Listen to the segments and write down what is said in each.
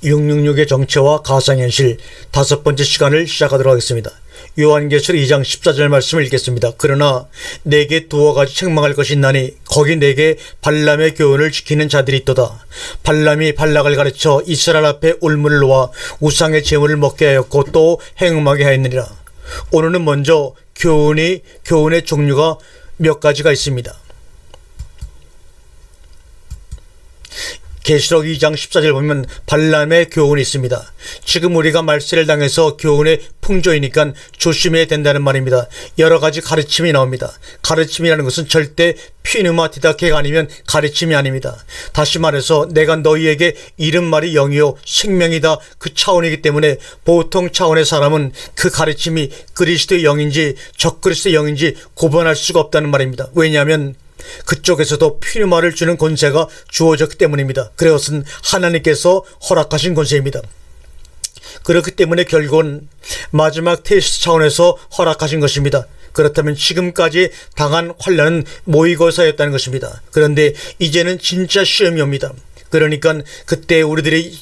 666의 정체와 가상현실 5번째 시간을 시작하도록 하겠습니다. 요한계시록 2장 14절 말씀을 읽겠습니다. 그러나 내게 두어 가지 책망할 것이 있나니 거기 내게 발람의 교훈을 지키는 자들이 있도다. 발람이 발락을 가르쳐 이스라엘 앞에 울물을 놓아 우상의 제물을 먹게 하였고 또 행음하게 하였느니라. 오늘은 먼저 교훈의 종류가 몇 가지가 있습니다. 계시록 2장 14절 보면 발람의 교훈이 있습니다. 지금 우리가 말세를 당해서 교훈의 풍조이니까 조심해야 된다는 말입니다. 여러 가지 가르침이 나옵니다. 가르침이라는 것은 절대 피누마티다케가 아니면 가르침이 아닙니다. 다시 말해서 내가 너희에게 이른 말이 영이요 생명이다 그 차원이기 때문에 보통 차원의 사람은 그 가르침이 그리스도의 영인지 적그리스도의 영인지 구분할 수가 없다는 말입니다. 왜냐하면 그쪽에서도 피누마를 주는 권세가 주어졌기 때문입니다. 그것은 하나님께서 허락하신 권세입니다. 그렇기 때문에 결국은 마지막 테스트 차원에서 허락하신 것입니다. 그렇다면 지금까지 당한 환난은 모의고사였다는 것입니다. 그런데 이제는 진짜 시험이 옵니다. 그러니까 그때 우리들의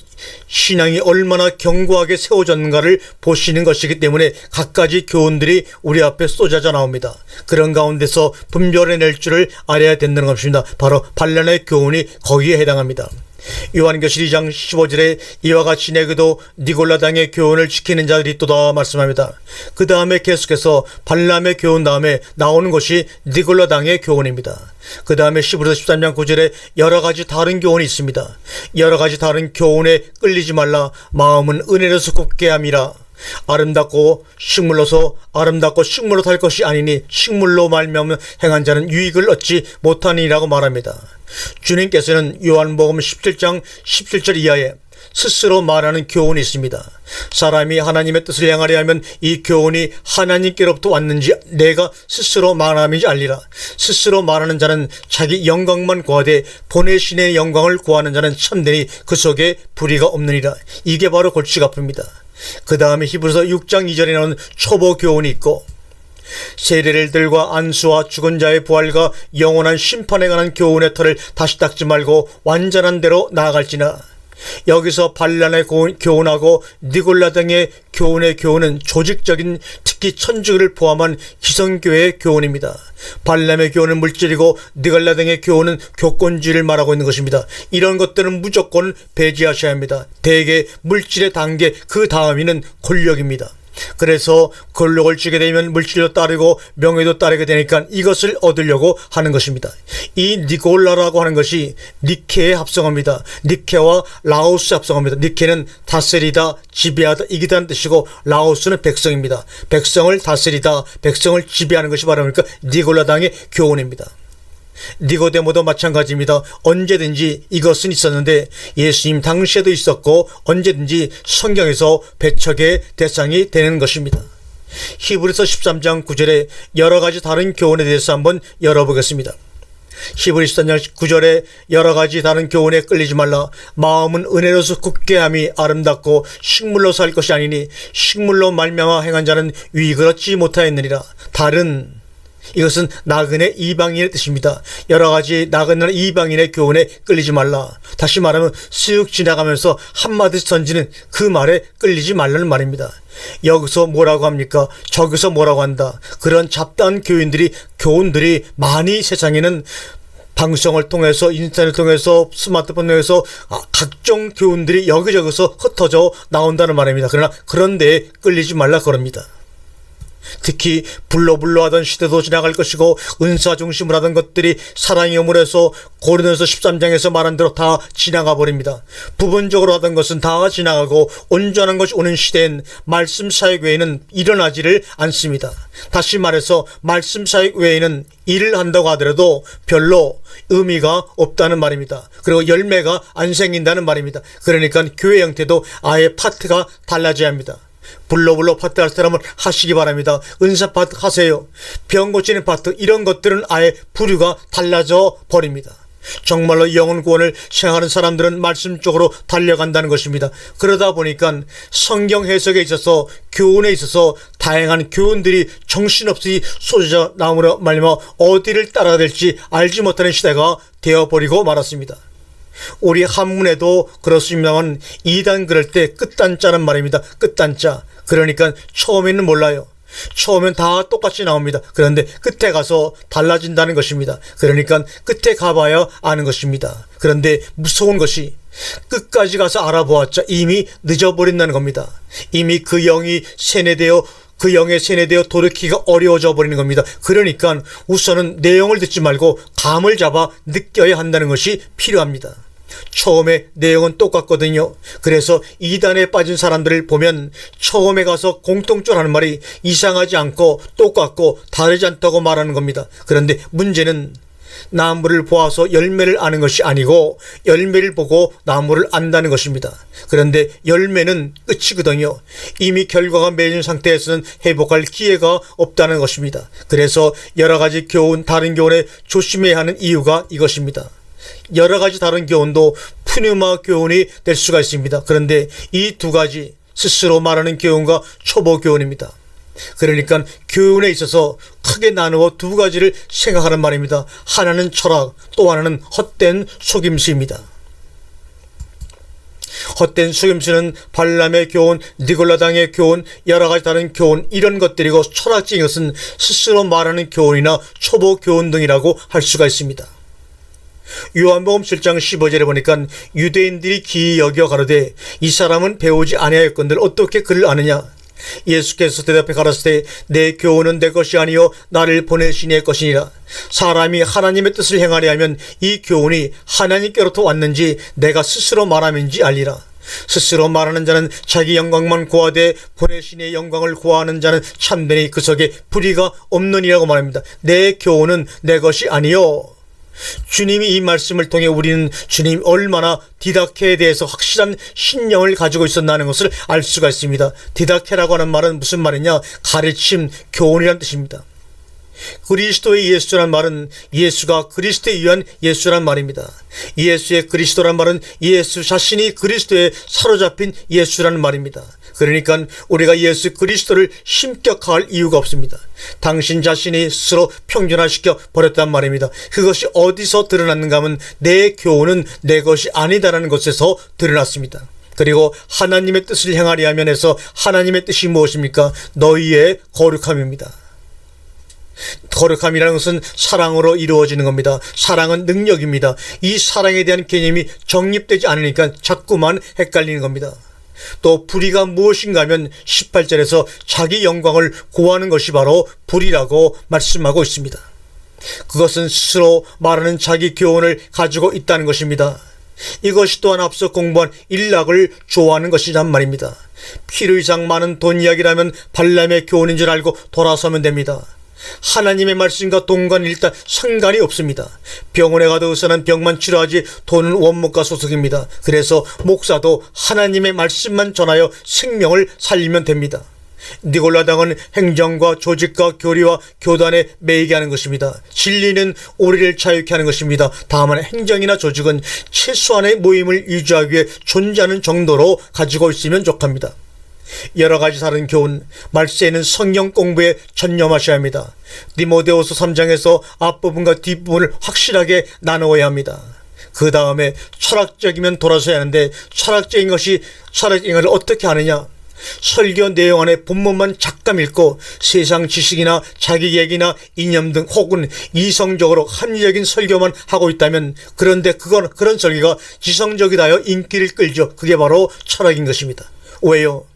신앙이 얼마나 견고하게 세워졌는가를 보시는 것이기 때문에 갖가지 교훈들이 우리 앞에 쏟아져 나옵니다. 그런 가운데서 분별해낼 줄을 알아야 된다는 것입니다. 바로 발람의 교훈이 거기에 해당합니다. 요한계시록 2장 15절에 이와 같이 내게도 니골라당의 교훈을 지키는 자들이 있도다 말씀합니다. 그 다음에 계속해서 발람의 교훈 다음에 나오는 것이 니골라당의 교훈입니다. 그 다음에 10에서 13장 9절에 여러 가지 다른 교훈이 있습니다. 여러 가지 다른 교훈에 끌리지 말라. 마음은 은혜로서 굽게 함이라. 아름답고 식물로 살 것이 아니니 식물로 말미암아 행한 자는 유익을 얻지 못하니라고 말합니다. 주님께서는 요한복음 17장 17절 이하에 스스로 말하는 교훈이 있습니다. 사람이 하나님의 뜻을 행하려 하면 이 교훈이 하나님께로부터 왔는지 내가 스스로 말함인지 알리라. 스스로 말하는 자는 자기 영광만 구하되 보내신의 영광을 구하는 자는 참되니 그 속에 불의가 없느니라. 이게 바로 골치가 아픕니다. 그 다음에 히브리서 6장 2절에 나오는 초보 교훈이 있고 세례를 들과 안수와 죽은 자의 부활과 영원한 심판에 관한 교훈의 털을 다시 닦지 말고 완전한 대로 나아갈지나. 여기서 발람의 교훈하고 니골라 등의 교훈은 조직적인 특히 천주교를 포함한 기성교회의 교훈입니다. 발람의 교훈은 물질이고 니골라 등의 교훈은 교권주의를 말하고 있는 것입니다. 이런 것들은 무조건 배제하셔야 합니다. 대개 물질의 단계 그 다음에는 권력입니다. 그래서 권력을 쥐게 되면 물질도 따르고 명예도 따르게 되니까 이것을 얻으려고 하는 것입니다. 이 니골라라고 하는 것이 니케의 합성어입니다. 니케와 라오스 합성어입니다. 니케는 다스리다, 지배하다, 이기다는 뜻이고 라오스는 백성입니다. 백성을 다스리다, 백성을 지배하는 것이 바로 니골라당의 교훈입니다. 니고데모도 마찬가지입니다. 언제든지 이것은 있었는데 예수님 당시에도 있었고 언제든지 성경에서 배척의 대상이 되는 것입니다. 히브리서 13장 9절에 여러 가지 다른 교훈에 대해서 한번 열어보겠습니다. 히브리서 13장 9절에 여러 가지 다른 교훈에 끌리지 말라. 마음은 은혜로서 굳게 함이 아름답고 식물로 살 것이 아니니 식물로 말미암아 행한 자는 유익을 얻지 못하였느니라. 이것은 나그네 이방인의 뜻입니다. 여러 가지 나그네 이방인의 교훈에 끌리지 말라. 다시 말하면 쓱 지나가면서 한마디씩 던지는 그 말에 끌리지 말라는 말입니다. 여기서 뭐라고 합니까? 저기서 뭐라고 한다. 그런 잡다한 교훈들이 많이 세상에는 방송을 통해서 인터넷을 통해서 스마트폰을 통해서 각종 교훈들이 여기저기서 흩어져 나온다는 말입니다. 그러나 그런 데에 끌리지 말라 그럽니다. 특히 불로불로 하던 시대도 지나갈 것이고 은사 중심으로 하던 것들이 사랑의 우물에서 고린도서 13장에서 말한 대로 다 지나가 버립니다. 부분적으로 하던 것은 다 지나가고 온전한 것이 오는 시대엔 말씀 사역 외에는 일어나지를 않습니다. 다시 말해서 말씀 사역 외에는 일을 한다고 하더라도 별로 의미가 없다는 말입니다. 그리고 열매가 안 생긴다는 말입니다. 그러니까 교회 형태도 아예 파트가 달라져야 합니다. 불로불로 파트 할 사람은 하시기 바랍니다. 은사 파트 하세요. 병 고치는 파트 이런 것들은 아예 부류가 달라져 버립니다. 정말로 영혼 구원을 생각하는 사람들은 말씀 쪽으로 달려간다는 것입니다. 그러다 보니까 성경 해석에 있어서 교훈에 있어서 다양한 교훈들이 정신없이 쏟아져 나오므로 말미암아 어디를 따라야 될지 알지 못하는 시대가 되어버리고 말았습니다. 우리 한문에도 그렇습니다만 2단 그럴 때 끝단자란 말입니다. 끝단자. 그러니까 처음에는 몰라요. 처음엔 다 똑같이 나옵니다. 그런데 끝에 가서 달라진다는 것입니다. 그러니까 끝에 가봐야 아는 것입니다. 그런데 무서운 것이 끝까지 가서 알아보았자 이미 늦어버린다는 겁니다. 이미 그 영이 세뇌되어 그 영에 세뇌되어 돌이키기가 어려워져 버리는 겁니다. 그러니까 우선은 내용을 듣지 말고 감을 잡아 느껴야 한다는 것이 필요합니다. 처음에 내용은 똑같거든요. 그래서 이단에 빠진 사람들을 보면 처음에 가서 공통적으로 하는 말이 이상하지 않고 똑같고 다르지 않다고 말하는 겁니다. 그런데 문제는 나무를 보아서 열매를 아는 것이 아니고 열매를 보고 나무를 안다는 것입니다. 그런데 열매는 끝이거든요. 이미 결과가 맺은 상태에서는 회복할 기회가 없다는 것입니다. 그래서 여러 가지 교훈, 다른 교훈에 조심해야 하는 이유가 이것입니다. 여러 가지 다른 교훈도 푸뉴마 교훈이 될 수가 있습니다. 그런데 이 두 가지 스스로 말하는 교훈과 초보 교훈입니다. 그러니까 교훈에 있어서 크게 나누어 두 가지를 생각하는 말입니다. 하나는 철학, 또 하나는 헛된 속임수입니다. 헛된 속임수는 발람의 교훈, 니골라당의 교훈, 여러 가지 다른 교훈, 이런 것들이고 철학적인 것은 스스로 말하는 교훈이나 초보 교훈 등이라고 할 수가 있습니다. 요한복음 7장 15절에 보니까 유대인들이 기이 여겨 가로되 이 사람은 배우지 아니하였건들 어떻게 그를 아느냐. 예수께서 대답해 가라사대 내 교훈은 내 것이 아니요 나를 보내신 이의 것이니라. 사람이 하나님의 뜻을 행하려 하면 이 교훈이 하나님께로부터 왔는지 내가 스스로 말함인지 알리라. 스스로 말하는 자는 자기 영광만 구하되 보내신 이의 영광을 구하는 자는 참되니 그 속에 불의가 없느니라고 말합니다. 내 교훈은 내 것이 아니요. 주님이 이 말씀을 통해 우리는 주님이 얼마나 디다케에 대해서 확실한 신념을 가지고 있었다는 것을 알 수가 있습니다. 디다케라고 하는 말은 무슨 말이냐? 가르침, 교훈이란 뜻입니다. 그리스도의 예수란 말은 예수가 그리스도에 의한 예수란 말입니다. 예수의 그리스도란 말은 예수 자신이 그리스도에 사로잡힌 예수라는 말입니다. 그러니까 우리가 예수 그리스도를 심격할 이유가 없습니다. 당신 자신이 스스로 평준화시켜 버렸단 말입니다. 그것이 어디서 드러났는가 하면 내 교훈은 내 것이 아니다라는 것에서 드러났습니다. 그리고 하나님의 뜻을 행하려 하면 해서 하나님의 뜻이 무엇입니까? 너희의 거룩함입니다. 거룩함이라는 것은 사랑으로 이루어지는 겁니다. 사랑은 능력입니다. 이 사랑에 대한 개념이 정립되지 않으니까 자꾸만 헷갈리는 겁니다. 또 불의가 무엇인가 하면 18절에서 자기 영광을 구하는 것이 바로 불의라고 말씀하고 있습니다. 그것은 스스로 말하는 자기 교훈을 가지고 있다는 것입니다. 이것이 또한 앞서 공부한 일락을 좋아하는 것이란 말입니다. 필요 이상 많은 돈 이야기라면 발람의 교훈인 줄 알고 돌아서면 됩니다. 하나님의 말씀과 돈과는 일단 상관이 없습니다. 병원에 가도 의사는 병만 치료하지 돈은 원목과 소속입니다. 그래서 목사도 하나님의 말씀만 전하여 생명을 살리면 됩니다. 니골라당은 행정과 조직과 교리와 교단에 매이게 하는 것입니다. 진리는 우리를 자유케 하는 것입니다. 다만 행정이나 조직은 최소한의 모임을 유지하기 위해 존재하는 정도로 가지고 있으면 족합니다. 여러 가지 다른 교훈, 말세에는 성경 공부에 전념하셔야 합니다. 디모데후서 3장에서 앞부분과 뒷부분을 확실하게 나누어야 합니다. 그 다음에 철학적이면 돌아서야 하는데 철학적인 것을 어떻게 하느냐? 설교 내용 안에 본문만 잠깐 읽고 세상 지식이나 자기 얘기나 이념 등 혹은 이성적으로 합리적인 설교만 하고 있다면 그런데 그런 설교가 지성적이다 하여 인기를 끌죠. 그게 바로 철학인 것입니다. 왜요?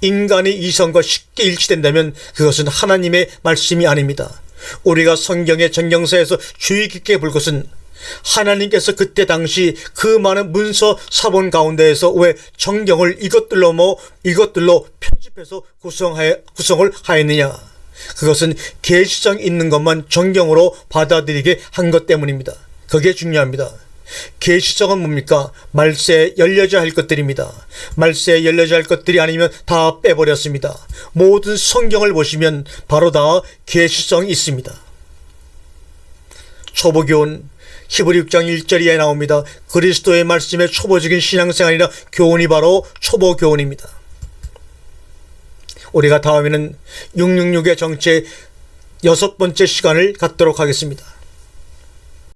인간의 이성과 쉽게 일치된다면 그것은 하나님의 말씀이 아닙니다. 우리가 성경의 전경서에서 주의 깊게 볼 것은 하나님께서 그때 당시 그 많은 문서 사본 가운데에서 왜 정경을 이것들로 편집해서 구성을 하였느냐? 그것은 계시성 있는 것만 정경으로 받아들이게 한 것 때문입니다. 그게 중요합니다. 계시성은 뭡니까? 말세에 열려져야 할 것들입니다. 말세에 열려져야 할 것들이 아니면 다 빼버렸습니다. 모든 성경을 보시면 바로 다 계시성이 있습니다. 초보교훈 히브리 6장 1절에 나옵니다. 그리스도의 말씀의 초보적인 신앙생활이나 교훈이 바로 초보교훈입니다. 우리가 다음에는 666의 정체 6번째 시간을 갖도록 하겠습니다.